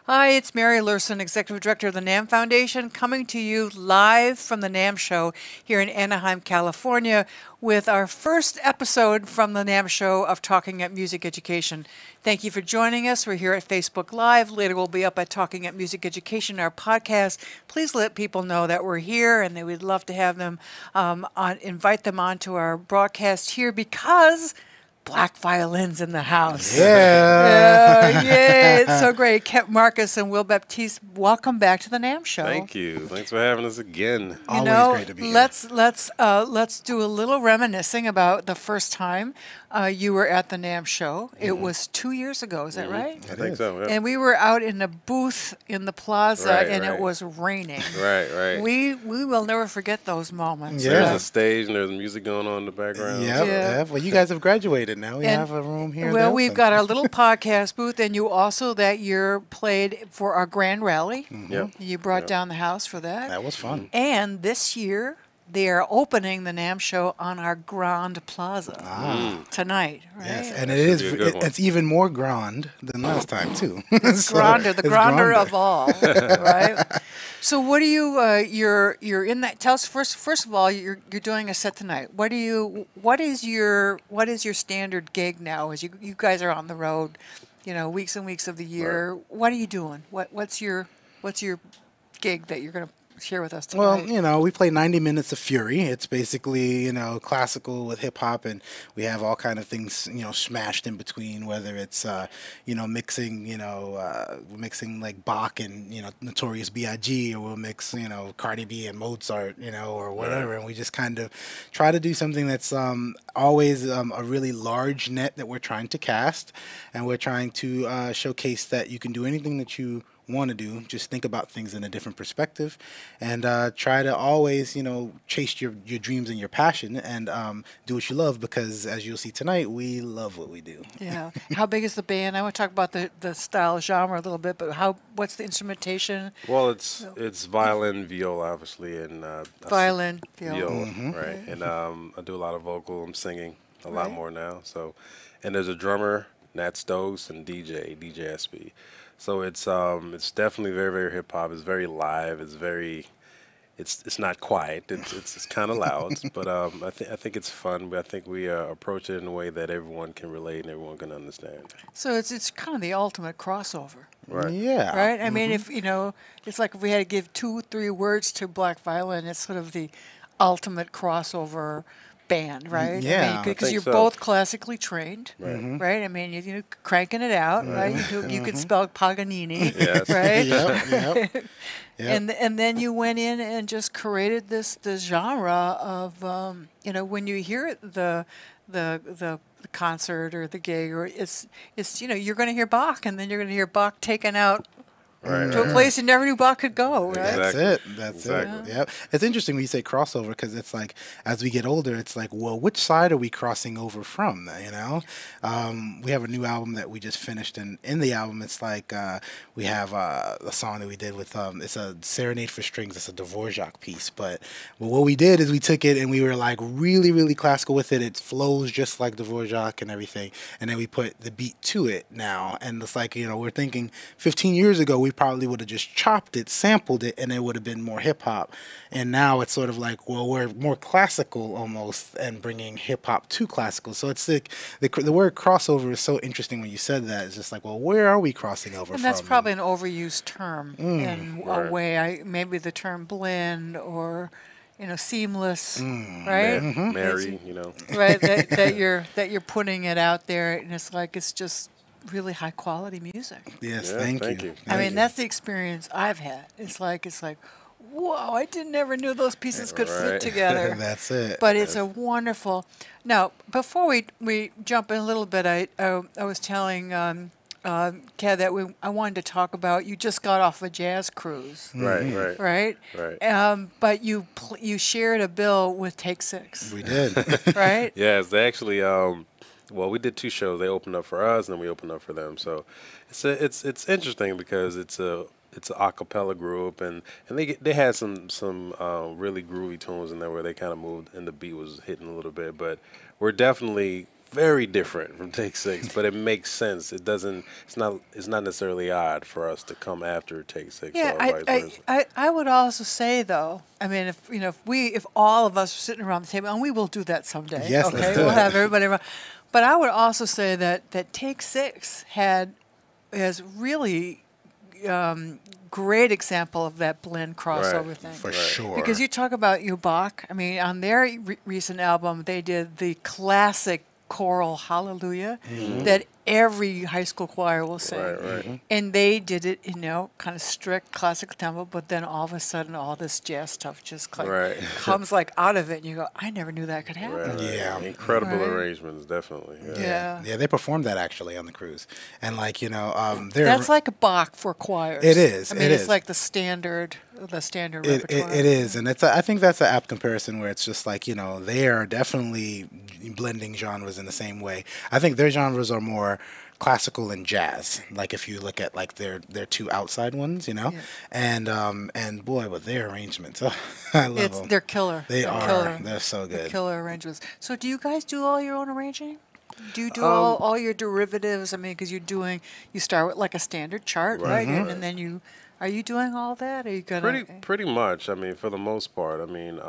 Hi, it's Mary Luehrsen, Executive Director of the NAMM Foundation, coming to you live from the NAMM Show here in Anaheim, California, with our first episode from the NAMM Show of Talking at Music Education. Thank you for joining us. We're here at Facebook Live. Later we'll be up at Talking at Music Education, our podcast. Please let people know that we're here, and that we'd love to have them, invite them onto our broadcast here, because Black Violin's in the house. Yeah. Yay. It's so great. Marcus and Wil Baptiste, welcome back to the NAMM Show. Thank you. Thanks for having us again. Always great to be here. Let's do a little reminiscing about the first time you were at the NAMM Show. It was 2 years ago, is that right? I think so, yeah. And we were out in a booth in the plaza, and it was raining. Right. We will never forget those moments. Yeah. There's a stage and there's music going on in the background. Yep. Well, you guys have graduated now. We have a room here. Well, we've got our little podcast booth, and you also that year played for our grand rally. Yep. You brought down the house for that. That was fun. And this year, they are opening the NAMM Show on our Grand Plaza tonight, right? Yes, and That it's even more grand than last time too. It's grander, the grander of all, right? So, what do you? You're in that. Tell us first of all, you're doing a set tonight. What is your standard gig now? As you guys are on the road, weeks and weeks of the year. Right. What are you doing? What's your gig that you're going to share with us tonight? Well, we play 90 minutes of Fury. It's basically, classical with hip hop, and we have all kind of things, smashed in between, whether it's, mixing like Bach and, Notorious B.I.G., or we'll mix, Cardi B and Mozart, or whatever. Right. And we just kind of try to do something that's always a really large net that we're trying to cast, and we're trying to showcase that you can do anything that you want to do. Just think about things in a different perspective, and try to always chase your dreams and your passion, and do what you love, because as you'll see tonight, we love what we do. Yeah. How big is the band? I want to talk about the style genre a little bit, but what's the instrumentation? Well, it's violin, viola, obviously, and Violin, viola. right? And I do a lot of vocal. I'm singing a lot Right. more now. So, and there's a drummer, Nat Stokes, and DJ SB. So it's definitely very, very hip hop. It's very live. It's not quiet. It's kind of loud, but I think it's fun. But I think we approach it in a way that everyone can relate and everyone can understand. So it's kind of the ultimate crossover, Right. Yeah. right? I mean, if it's like if we had to give 2-3 words to Black Violin, it's sort of the ultimate crossover band, right? Yeah, I because think you're so. both classically trained, right? I mean, you're cranking it out, right? You could spell Paganini, Yes. right? Yep. And then you went in and just created this genre of when you hear the concert or the gig, or it's you're going to hear Bach, and then you're going to hear Bach taken out to a place you never knew Bach could go, right? Exactly. That's Exactly. it. Yep. It's interesting when you say crossover, because it's like, as we get older, it's like, well, which side are we crossing over from? We have a new album that we just finished, and in the album, it's like we have a song that we did with it's a Serenade for Strings. It's a Dvorak piece, but what we did is we took it and we were like really, really classical with it. It flows just like Dvorak and everything, and then we put the beat to it now, and it's like we're thinking 15 years ago we probably would have just chopped it, sampled it, and it would have been more hip hop. And now it's sort of like, well, we're more classical almost, and bringing hip hop to classical. So it's like the word crossover is so interesting when you said that. It's just like, well, where are we crossing over from? And that's probably an overused term in a Right. way. Maybe the term blend or seamless, right? Mary, Right. That you're putting it out there, and it's just really high quality music. Yes, Yeah, thank thank you. you. I mean, that's the experience I've had. It's like, whoa, I never knew those pieces could fit Right. together. That's it. But it's a wonderful. Now, before we jump in a little bit, I was telling Kev that I wanted to talk about. You just got off a jazz cruise, Right. right? But you shared a bill with Take Six, We did. right? Yes, they actually. Well, we did 2 shows. They opened up for us, and then we opened up for them. So it's interesting because it's a cappella group, and they had some really groovy tunes in there where they kind of moved and the beat was hitting a little bit. But we're definitely very different from Take Six, but it makes sense. It doesn't. It's not necessarily odd for us to come after Take Six. Yeah, or vice versa. I would also say though, I mean, if all of us were sitting around the table, and we will do that someday. Yes, okay, let's do we'll it. have everybody around. But I would also say that Take Six has really great example of that blend crossover Right, thing. For sure. Because you talk about Bach. I mean, on their recent album, they did the classic choral Hallelujah that every high school choir will sing. Right, right. And they did it, kind of strict classical tempo, but then all of a sudden, all this jazz stuff just Right. comes like out of it, and you go, I never knew that could happen. Right, right. Yeah. Incredible Right. arrangements, definitely. Yeah. Yeah, they performed that actually on the cruise, and they're That's like a Bach for choirs. It is, I mean, it it's is. like the standard repertoire. It is, and I think that's an apt comparison where it's just like they are definitely blending genres in the same way. I think their genres are more classical and jazz. Like if you look at like their two outside ones, and boy, but their arrangements, I love them. They're killer. They They're are. Killer. They're so They're good. killer arrangements. So do you guys do all your own arranging? Do you do all your derivatives? I mean, because you start with like a standard chart, right? And then are you doing all that? Are you gonna Pretty much. I mean, for the most part. I mean,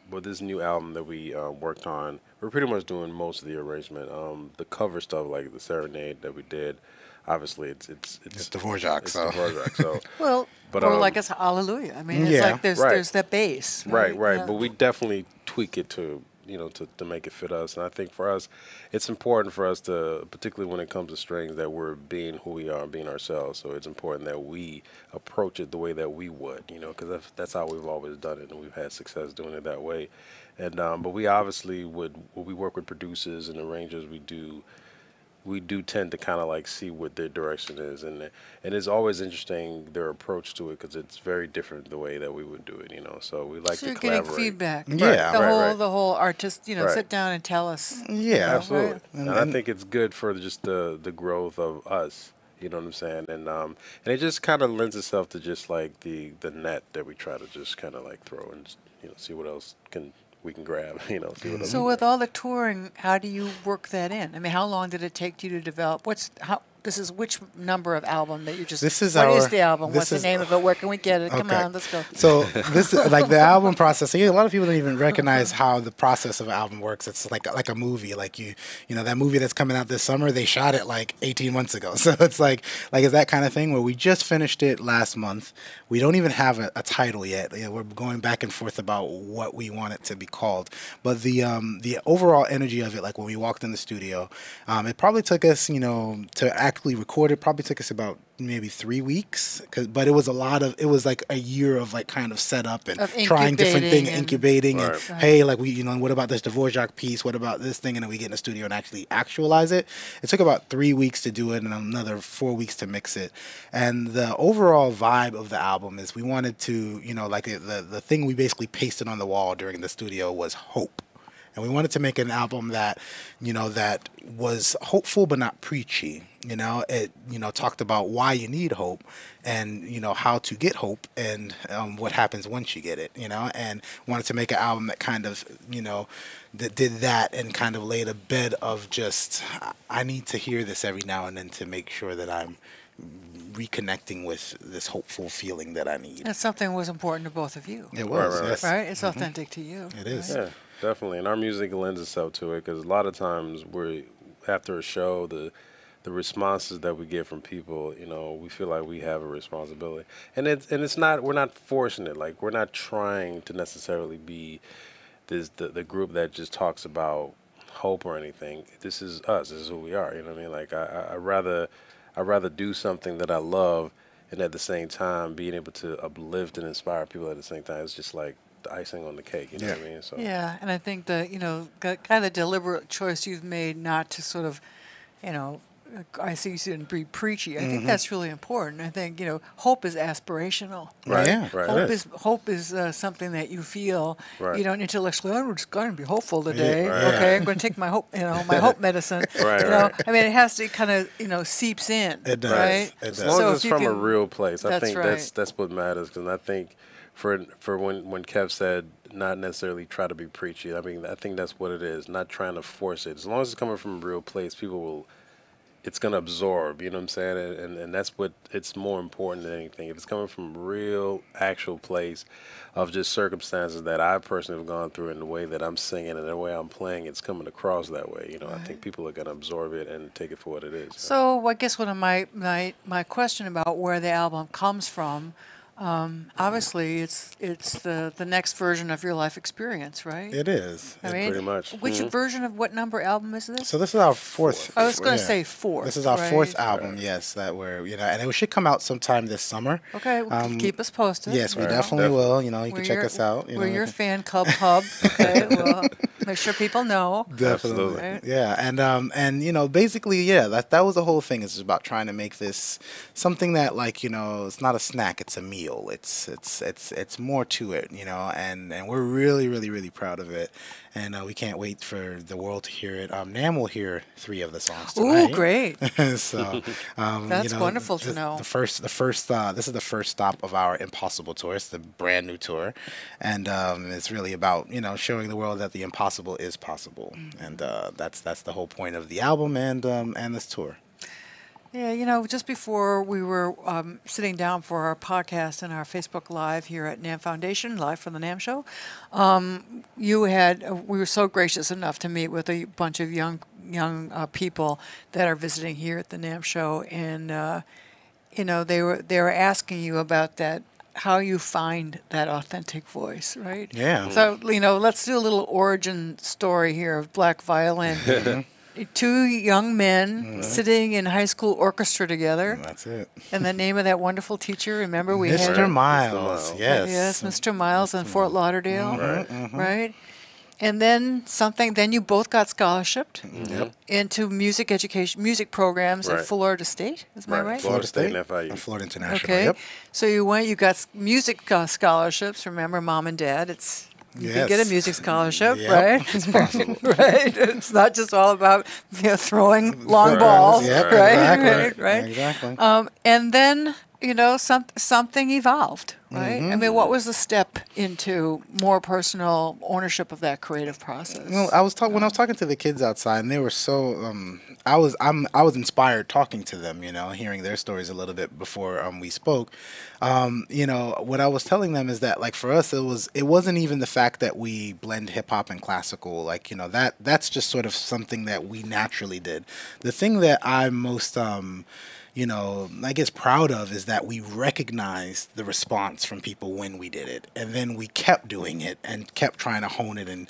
with this new album that we worked on, we're pretty much doing most of the arrangement. The cover stuff, like the serenade that we did, obviously it's Dvorak, It's so. Dvorak, so. Well, But, or like it's Hallelujah. I mean, it's Yeah. like there's Right. that bass. Right. Yeah. But we definitely tweak it to to make it fit us. And I think for us, it's important for us to, particularly when it comes to strings, that we're being who we are, being ourselves. So it's important that we approach it the way that we would, because that's how we've always done it, and we've had success doing it that way. And but we obviously when we work with producers and arrangers, we do tend to kind of like see what their direction is, and it's always interesting their approach to it because it's very different the way that we would do it, So we like So to you're getting collaborate. feedback. Yeah. The whole artist, Right. sit down and tell us. Yeah, Absolutely, Right. and I think it's good for just the growth of us. You know what I'm saying? And it just kind of lends itself to just like the net that we try to just kind of like throw and see what else we can grab. See what else So with all the touring, how do you work that in? I mean, how long did it take you to develop? This is which number of album that you just? This is what is our- the album? this What's the is- name of it? Where can we get it? Come Okay. on, let's go. So this is like the album process. A lot of people don't even recognize how the process of an album works. It's like a movie. Like that movie that's coming out this summer. They shot it like 18 months ago. So it's like it's that kind of thing where we just finished it last month. We don't even have a title yet. We're going back and forth about what we want it to be called. But the overall energy of it, like when we walked in the studio, it probably took us to actually record it. Probably took us about maybe 3 weeks, but it was like a year of like kind of setup and Of trying different things, incubating incubating, Right. and hey, like what about this Dvorak piece? What about this thing? And then we get in the studio and actually actualize it. It took about 3 weeks to do it and another 4 weeks to mix it. And the overall vibe of the album is we wanted to, the thing we basically pasted on the wall during the studio was hope. And we wanted to make an album that, that was hopeful but not preachy. It, talked about why you need hope and, how to get hope and what happens once you get it, and wanted to make an album that kind of, that did that and kind of laid a bed of just, I need to hear this every now and then to make sure that I'm reconnecting with this hopeful feeling that I need. That's something that was important to both of you. It was, Right. yes. Right? It's authentic to you. It is. Yeah, definitely. And our music lends itself to it because a lot of times after a show, the responses that we get from people, we feel like we have a responsibility. And it's not, we're not forcing it. Like, we're not trying to necessarily be the group that just talks about hope or anything. This is us. This is who we are. You know what I mean? Like, I'd rather do something that I love and at the same time being able to uplift and inspire people at the same time. It's just like the icing on the cake, you know what I mean? So Yeah, and I think kind of deliberate choice you've made not to sort of, I see you didn't be preachy. I think that's really important. I think hope is aspirational. Right, Yeah. right. Hope is something that you feel. Right. You don't intellectually. I'm just going to be hopeful today. right. Okay, I'm going to take my hope. My hope medicine. Right, right. I mean, it has to kind of seeps in. It does. Right. It As does. long So as it's if you from a can- real place, I That's think right. that's what matters. Because I think for when Kev said not necessarily try to be preachy. I mean, I think that's what it is. Not trying to force it. As long as it's coming from a real place, people will. It's gonna absorb. You know what I'm saying? And that's what it's more important than anything. If it's coming from a real, actual place of just circumstances that I personally have gone through, and the way that I'm singing and the way I'm playing, it's coming across that way. You know, I think people are gonna absorb it and take it for what it is. So I guess one of my question about where the album comes from. Obviously, it's the next version of your life experience, right? It is. I mean, pretty much. Which version of what number album is this? So this is our fourth. I was going to say fourth. This is our right? fourth album, yes, that we're, and it should come out sometime this summer. Okay, keep us posted. Yes, we definitely will. You can check us out. We're your fan club hub. Okay, well, make sure people know. Definitely. Right? Yeah, and basically, yeah, that was the whole thing. It's about trying to make this something that, like, it's not a snack, it's a meal. It's more to it, and we're really, really, really proud of it, and we can't wait for the world to hear it. NAMM will hear 3 of the songs tonight. Ooh, great! So that's wonderful to know. This is the first stop of our Impossible tour. It's the brand new tour, and it's really about showing the world that the impossible is possible, and that's the whole point of the album and this tour. Yeah, just before we were sitting down for our podcast and our Facebook Live here at NAMM Foundation, live from the NAMM Show, we were so gracious enough to meet with a bunch of young people that are visiting here at the NAMM Show, and they were asking you about that, how you find that authentic voice, right? Yeah. So let's do a little origin story here of Black Violin. 2 young men sitting in high school orchestra together. That's it. And the name of that wonderful teacher, remember we had Mr. Miles. Yes. Yes, Mr. Miles in Fort Lauderdale. Right. And then you both got scholarshiped into music education, music programs at Florida State. Is my right? Florida State and FIU. Florida International. Okay. Yep. So you got music scholarships. Remember, Mom and Dad, you can get a music scholarship, right? It's possible. Right. It's not just all about throwing long balls, yep, right? Exactly. Right. Exactly. And then something evolved, right? I mean, what was the step into more personal ownership of that creative process? Well, when I was talking to the kids outside, and they were so. I was inspired talking to them, hearing their stories a little bit before we spoke. What I was telling them is that, like, for us, it wasn't even the fact that we blend hip hop and classical, like, that's just sort of something that we naturally did. The thing that I'm most I guess proud of is that we recognized the response from people when we did it, and then we kept doing it and kept trying to hone it and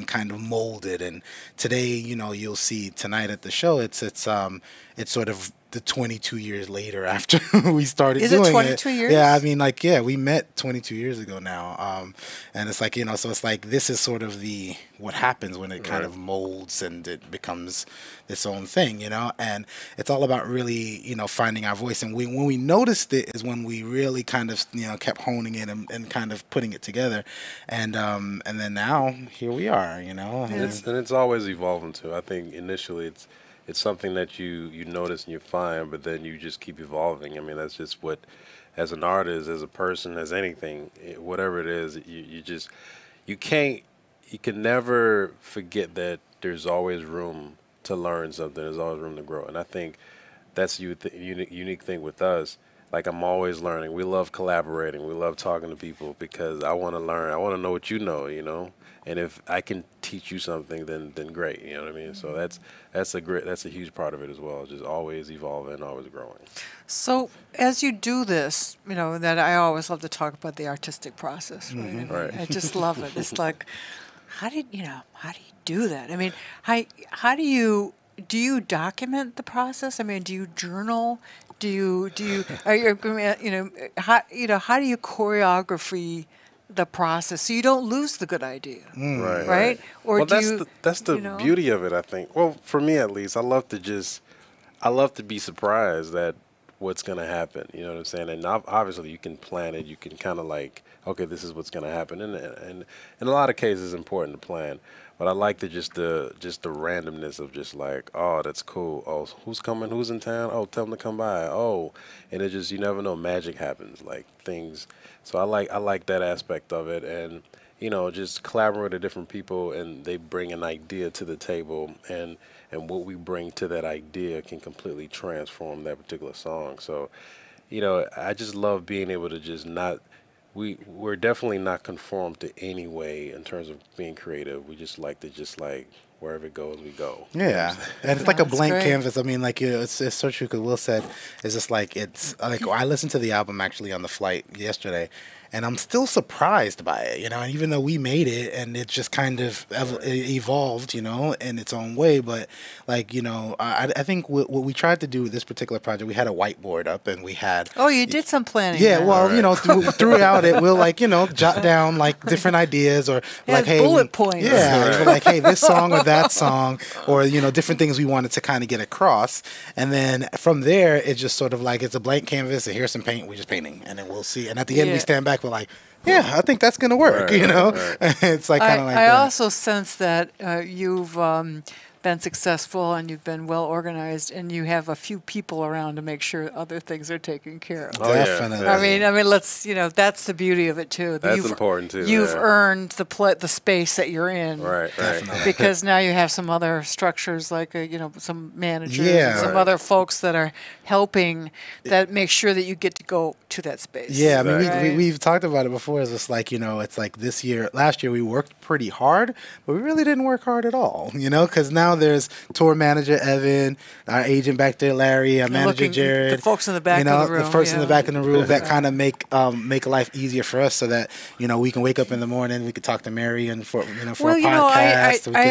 kind of mold it. And today, you'll see tonight at the show, it's sort of the 22 years later after we started doing it. Is it 22 years? Yeah, I mean, we met 22 years ago now. And it's like, so it's like this is sort of what happens when it kind of molds and it becomes its own thing, and it's all about really, finding our voice. And when we noticed it is when we really kind of, kept honing it and kind of putting it together. And then now here we are, And it's always evolving too. I think initially it's something that you notice and you find, but then you just keep evolving. I mean, that's just what, as an artist, as a person, as anything, whatever it is, you can never forget that there's always room to learn something. There's always room to grow. And I think that's the unique thing with us. Like, I'm always learning. We love collaborating. We love talking to people because I want to learn. I want to know what you know, And if I can teach you something, then great, you know what I mean? So that's a huge part of it as well, just always evolving, always growing. So as you do this, that I always love to talk about the artistic process, right? Right. I just love it. It's like, how do you do that? I mean, how do you document the process? I mean, do you journal? How do you choreography the process so you don't lose the good idea, right? Or that's the beauty of it, I think. Well, for me at least, I love to be surprised that what's going to happen. You know what I'm saying? And obviously you can plan it. You can kind of like, okay, this is what's going to happen. And in a lot of cases, it's important to plan. But I like just the randomness of just like, oh, that's cool. Oh, who's coming? Who's in town? Oh, tell them to come by. Oh, and it just, you never know, magic happens, like things. So I like that aspect of it, and just collaborate with different people, and they bring an idea to the table, and what we bring to that idea can completely transform that particular song. So, I just love being able to just not. We're definitely not conformed to any way in terms of being creative. We just like to wherever it goes, we go. Yeah, and it's like a blank canvas. I mean, like it's so true because Will said it's just like it's like I listened to the album actually on the flight yesterday, and I'm still surprised by it. And even though we made it and it just kind of evolved, in its own way, but like I think what we tried to do with this particular project, we had a whiteboard up and we had. Oh, you did some planning. Yeah, well, throughout it, we'll jot down like different ideas or like hey, bullet points. Yeah, like hey, this song or that song or different things we wanted to kind of get across, and then from there it's just sort of like it's a blank canvas and here's some paint, we're just painting, and then we'll see, and at the end we stand back, we're like, yeah, I think that's gonna work. It's like kind of like I that. also sense that you've been successful and you've been well organized, and you have a few people around to make sure other things are taken care of. Oh, definitely. I mean, let's that's the beauty of it too. That's important too. You've earned the space that you're in, right? Because now you have some other structures like some managers, and some other folks that are helping that make sure that you get to go to that space. Yeah, I mean, we've talked about it before. It's just like it's like last year we worked pretty hard, but we really didn't work hard at all. Because now there's tour manager Evan, our agent back there Larry, our manager Jared, the folks in the back of the room, the folks in the back of the room that kind of make life easier for us, so that we can wake up in the morning, we can talk to Mary and for a podcast. I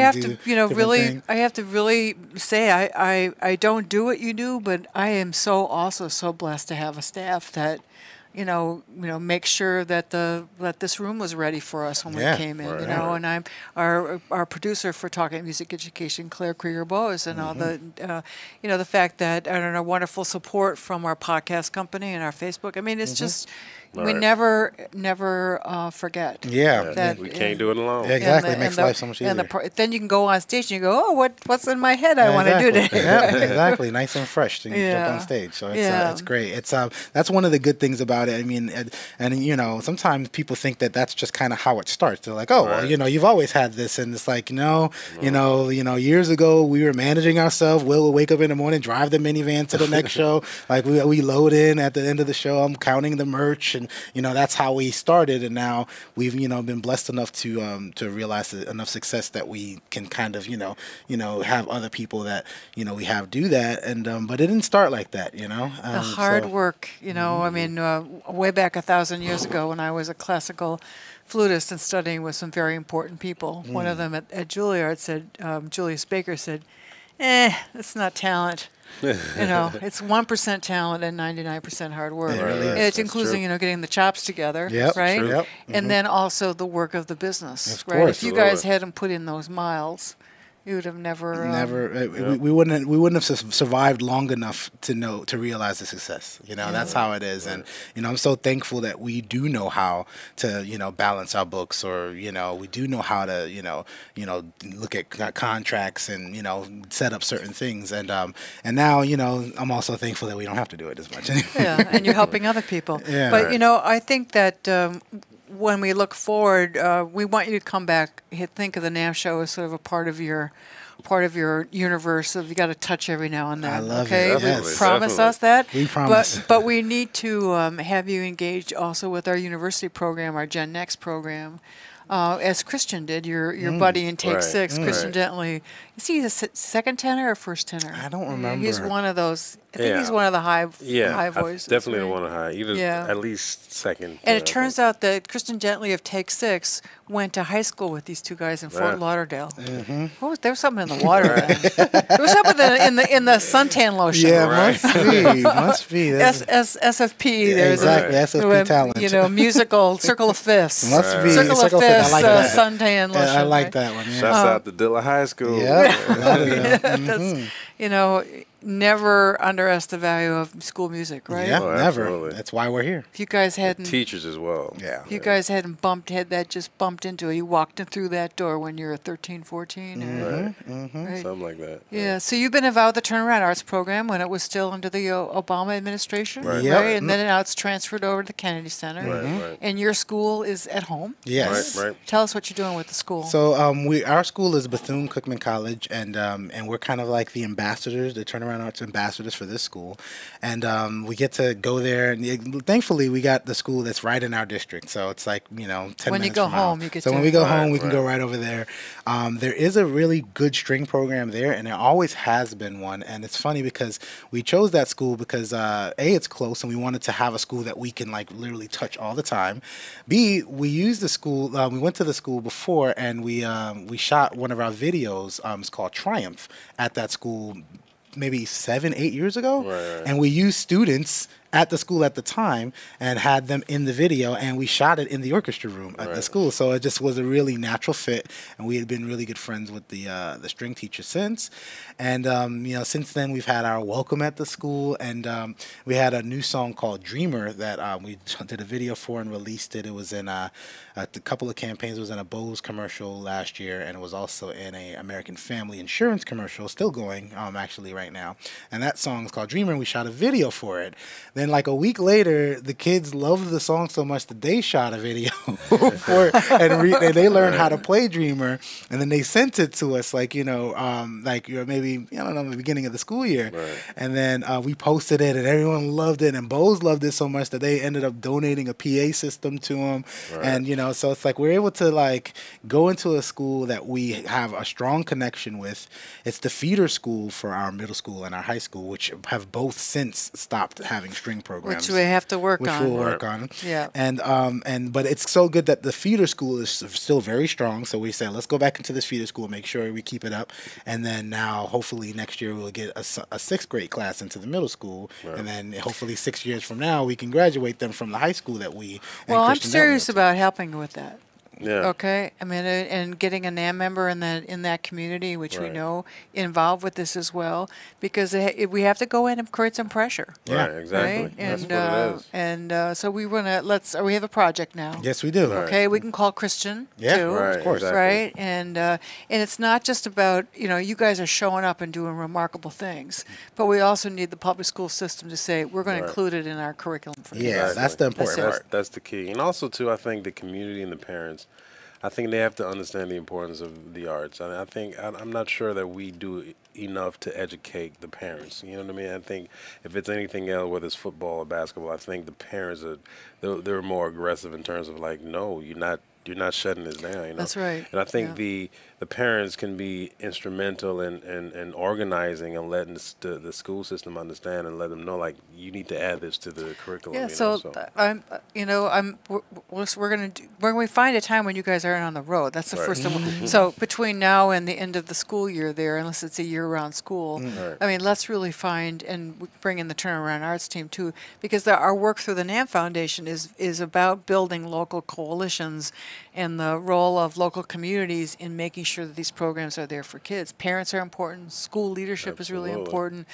have to really say I don't do what you do, but I am also so blessed to have a staff that make sure that this room was ready for us when we came in, and I'm our producer for Talking Music Education, Claire Krieger-Bose, and all the, the fact that our wonderful support from our podcast company and our Facebook. I mean, it's just, we never forget. Yeah. That we can't do it alone. Exactly. It makes life so much easier. And then you can go on stage and you go, oh, what's in my head I want to do today. Yeah, exactly. Nice and fresh to jump on stage. So it's great. It's that's one of the good things about it. I mean, and sometimes people think that that's just kind of how it starts. They're like, oh, well, you've always had this, and it's like, years ago we were managing ourselves. We'll wake up in the morning, drive the minivan to the next show. Like we load in at the end of the show. I'm counting the merch, and that's how we started. And now we've been blessed enough to realize enough success that we can kind of have other people that we have do that. And but it didn't start like that. The hard work. I mean, way back 1,000 years ago when I was a classical flutist and studying with some very important people. One of them at Juilliard said, Julius Baker said, it's not talent. It's 1% talent and 99% hard work. It really is. It's including, getting the chops together, right? True. Yep. And then also the work of the business, of right? Course. If you guys hadn't put in those miles, you would have never. We wouldn't have survived long enough to realize the success. That's how it is, and I'm so thankful that we do know how to balance our books, or we do know how to look at contracts and set up certain things, and now I'm also thankful that we don't have to do it as much. Yeah, and you're helping other people. Yeah. But I think that. When we look forward, we want you to come back. Think of the NAMM Show as sort of a part of your universe. Of you got to touch every now and then. I love it. Yes. Promise us that. We promise. But we need to have you engaged also with our university program, our Gen Next program. As Christian did, your buddy in Take Six, Christian Dentley. Is he the second tenor or first tenor? I don't remember. He's one of those. I think he's one of the high voices. Definitely one of the high. Either at least second. And it turns out that Christian Dentley of Take Six went to high school with these two guys in Fort Lauderdale. Mm-hmm. There was something in the water. There was something in the suntan lotion. Yeah, must be. SFP. There's exactly, SFP talent. Musical Circle of Fifths. Must be. Circle of Fifths, like that. suntan lotion. I like that one. Yeah. Shouts out to Dilla High School. Yeah. never underestimate the value of school music, right? Yeah, Oh, never. absolutely. That's why we're here. If you guys hadn't, Teachers as well. Yeah. if you guys hadn't just bumped into it, you walked in through that door when you were 13, 14. Right. Right. Something like that. Yeah, so you've been involved with the Turnaround Arts Program when it was still under the Obama administration, Right. Yep. And then now it's transferred over to the Kennedy Center. Right. And your school is at home. Yes. Right. Tell us what you're doing with the school. So our school is Bethune-Cookman College, and we're kind of like the ambassadors, the Turnaround Arts ambassadors for this school, and we get to go there. And thankfully, we got the school that's right in our district, so it's like 10 When you minutes go from home, our- you get So to- when we go Right, home, we can go right. right over there. There is a really good string program there, and there always has been one. And it's funny because we chose that school because it's close, and we wanted to have a school that we can like literally touch all the time. B, we used the school. We went to the school before, and we shot one of our videos. It's called Triumph at that school, maybe 7-8 years ago, Right. and we used students at the school at the time and had them in the video, and we shot it in the orchestra room at the Right. school. So it just was a really natural fit, and we had been really good friends with the string teacher since. And since then we've had our welcome at the school, and we had a new song called Dreamer that we did a video for and released it. It was in a couple of campaigns. It was in a Bose commercial last year, and it was also in a American Family Insurance commercial, still going actually right now. And that song is called Dreamer, and we shot a video for it. Then like a week later, the kids loved the song so much that they shot a video for it, and they learned how to play Dreamer, and then they sent it to us maybe the beginning of the school year. Right. And then we posted it, and everyone loved it, and Bose loved it so much that they ended up donating a PA system to them. Right. And so it's like we're able to like go into a school that we have a strong connection with. It's the feeder school for our middle school and our high school, which have both since stopped having string programs, which we have to work which on. we'll work on. Yeah. And but it's so good that the feeder school is still very strong. So we said, let's go back into this feeder school, make sure we keep it up, and then now hopefully next year we'll get a sixth grade class into the middle school, and then hopefully 6 years from now we can graduate them from the high school that we. Well, I'm Christian serious Network. about helping with that. Yeah. Okay, I mean, and getting a NAMM member in that community, which we Right. know involved with this as well, because we have to go in and create some pressure. Yeah. Right. Exactly. Right? That's And what it is. so we want to we have a project now. Yes, we do. Right. Okay, we can call Christian Yeah, too, Right. of course. Exactly. right? And it's not just about you guys are showing up and doing remarkable things, but we also need the public school system to say we're going to Right. include it in our curriculum for Yeah, kids. that's the important it. part. That's the key. And also, too, I think the community and the parents, I think they have to understand the importance of the arts. And I think, I'm not sure that we do enough to educate the parents. You know what I mean? I think if it's anything else, whether it's football or basketball, I think the parents they're more aggressive in terms of like, no, you're not shutting this down. That's right. And I think Yeah. the parents can be instrumental in organizing and letting the school system understand and let them know, like, you need to add this to the curriculum. Yeah, we're going to when we find a time when you guys aren't on the road. That's the Right. first time. So between now and the end of the school year, there, unless it's a year-round school, Right. I mean, let's really find and bring in the Turnaround Arts team too, because our work through the NAMM Foundation is about building local coalitions and the role of local communities in making sure that these programs are there for kids. Parents are important. School leadership is really Absolutely. important.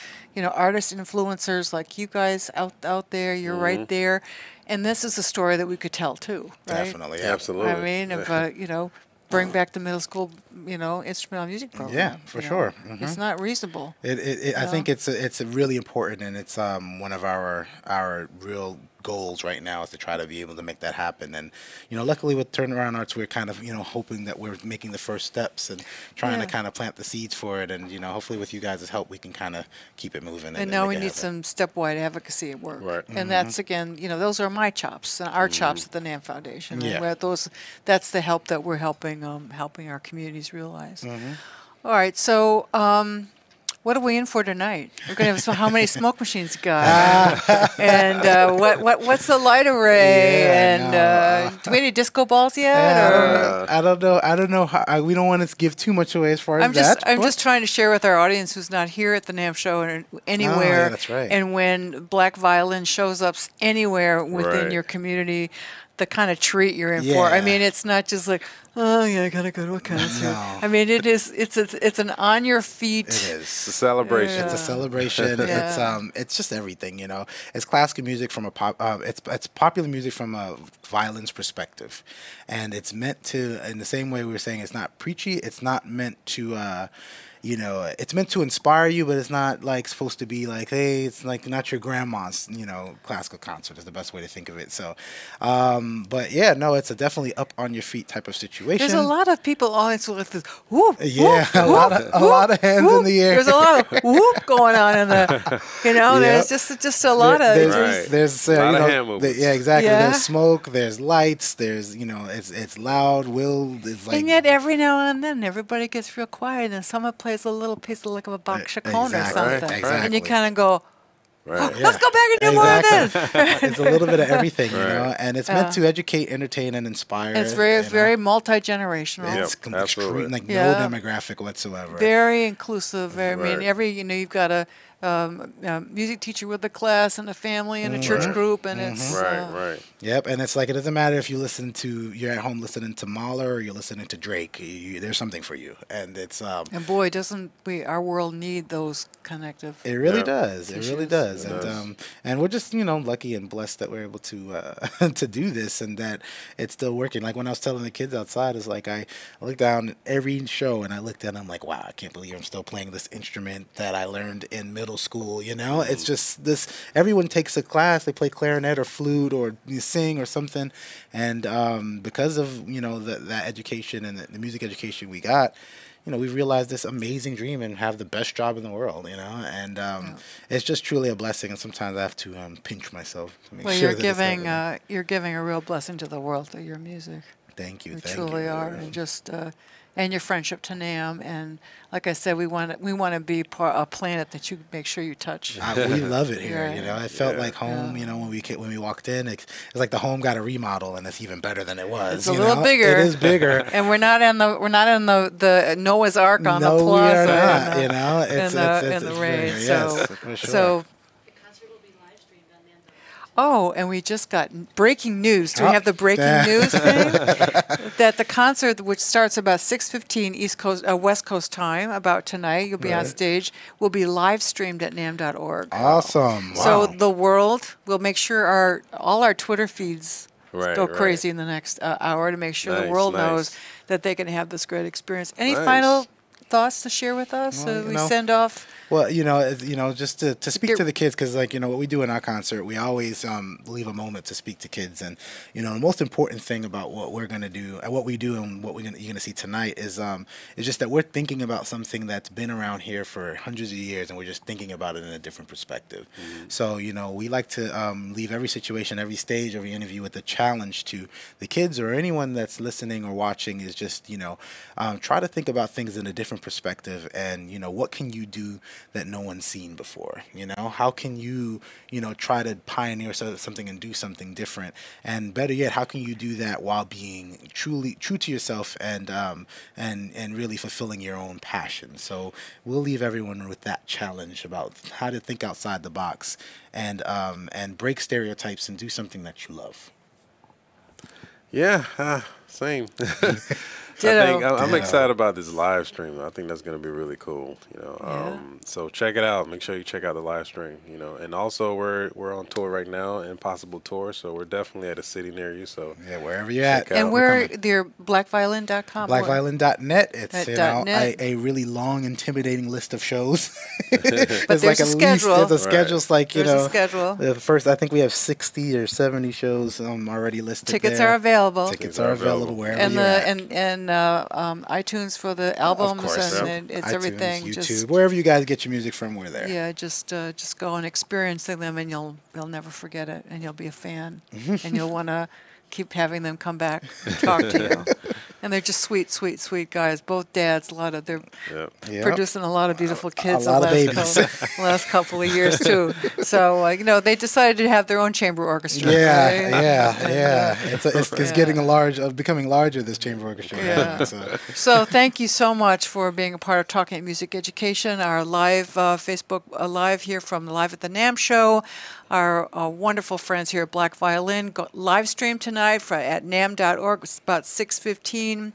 Artists, influencers like you guys out there, you're right there. And this is a story that we could tell too, right? Definitely. Yeah. Absolutely. I mean, if, bring back the middle school, instrumental music program. Yeah, for sure. It's not reasonable. I think it's really important, and it's one of our real goals right now is to try to be able to make that happen. And luckily with Turnaround Arts, we're kind of hoping that we're making the first steps and trying to kind of plant the seeds for it. And hopefully with you guys' help, we can kind of keep it moving. And now make we it need happen. some step-wide advocacy at work. Right. And that's, again, those are my chops, our chops at the NAMM Foundation. Yeah. And that's the help that we're helping our communities realize. All right, so what are we in for tonight? We're going to have how many smoke machines you got? And what's the light array? Yeah, and do we have any disco balls yet? Or? I don't know how, we don't want to give too much away as far as I'm just trying to share with our audience who's not here at the NAMM show or anywhere. Oh, yeah, that's right. And when Black Violin shows up anywhere within Right. your community, the kind of treat you're in for. I mean, it's not just like, oh yeah, I gotta go to a concert. No. I mean, it's an on your feet. It is. It's a celebration. It's a celebration. It's just everything, you know. It's classical music from it's popular music from a violin's perspective, and it's meant to, in the same way we were saying, it's not preachy. It's not meant to. You know, it's meant to inspire you, but it's not like supposed to be like, hey, it's like not your grandma's, you know, classical concert is the best way to think of it. So, but yeah, no, it's a definitely up on your feet type of situation. There's a lot of people always with this whoop. Yeah, a lot of hands in the air. There's a lot of whoop going on in the, you know, there's just a lot of. There's a lot of hand movements. Yeah, exactly. Yeah. There's smoke. There's lights. There's, you know, it's loud. It's like. And yet every now and then everybody gets real quiet and someone plays a little piece of like a box chaconne or something, and you kind of go, let's go back and do more of this. It's a little bit of everything, you know, and it's meant to educate, entertain, and inspire. It's very multi-generational. It's extreme, like no demographic whatsoever. Very inclusive. I mean, you've got a music teacher with a class and a family and a church group, and it's right. Yep, and it's like it doesn't matter if you're at home listening to Mahler or you're listening to Drake. There's something for you, and it's and boy, doesn't our world need those connective. It really does. Tissues. It really does, and we're just lucky and blessed that we're able to to do this and that it's still working. Like when I was telling the kids outside, it's like I look down at every show and I looked at it and I'm like, wow, I can't believe I'm still playing this instrument that I learned in middle school. You know, it's just this. Everyone takes a class. They play clarinet or flute or you sing or something, and because of that education and the music education we got, we've realized this amazing dream and have the best job in the world, and it's just truly a blessing. And sometimes I have to pinch myself to make sure you're giving a real blessing to the world through your music. Thank you. You truly are, and just and your friendship to NAMM, and like I said, we want to be a planet that you make sure you touch. We love it here. I felt like home. when we walked in, it's like the home got a remodel, and it's even better than it was. It's a little bigger. It is bigger, and we're not in the Noah's Ark on the plaza. No, we are not. It's in the rain. Yes, for sure. So. Oh, and we just got breaking news. Do we have the breaking news thing? That the concert, which starts about 6:15 West Coast time, about tonight, you'll be on stage, will be live streamed at NAMM.org. Awesome. Wow. So the world, we'll make sure all our Twitter feeds go crazy in the next hour to make sure the world knows that they can have this great experience. Any final thoughts to share with us? We send off. Well, just to speak to the kids, because what we do in our concert, we always leave a moment to speak to kids, and the most important thing about what we're gonna do and what we do and what you're gonna see tonight is just that we're thinking about something that's been around here for hundreds of years, and we're just thinking about it in a different perspective. So we like to leave every situation, every stage, every interview with a challenge to the kids or anyone that's listening or watching. Is just try to think about things in a different perspective, and what can you do that no one's seen before? How can you try to pioneer something and do something different, and better yet, how can you do that while being truly true to yourself and really fulfilling your own passion? So we'll leave everyone with that challenge about how to think outside the box and break stereotypes and do something that you love. Yeah, same. I'm excited about this live stream. I think that's going to be really cool. So check it out. Make sure you check out the live stream. And also we're on tour right now, Impossible Tour. So we're definitely at a city near you. So wherever you're at. And they're blackviolin.com. Blackviolin.net. It's a really long, intimidating list of shows. But there's a schedule. There's a schedule. It's like there's a schedule. The first, I think we have 60 or 70 shows already listed. Tickets are available. Tickets are available wherever you're at. And iTunes for the albums, of course, and it's iTunes, everything. YouTube, just wherever you guys get your music from, we're there. Yeah, just go and experience them, and you'll never forget it, and you'll be a fan, and you'll want to keep having them come back and talk to you. And they're just sweet, sweet, sweet guys. Both dads, they're producing a lot of beautiful kids the last couple of years too. So they decided to have their own chamber orchestra. It's getting becoming larger. This chamber orchestra. Yeah. So thank you so much for being a part of Talking at Music Education, our live Facebook live here from Live at the NAMM Show. our wonderful friends here at Black Violin. Live stream tonight at NAMM.org. It's about 6:15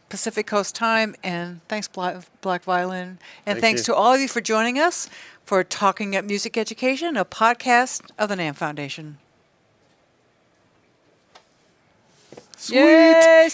Pacific Coast time. And thanks, Black Violin. And thanks to all of you for joining us for Talking Up Music Education, a podcast of the NAMM Foundation. Sweet. Yay,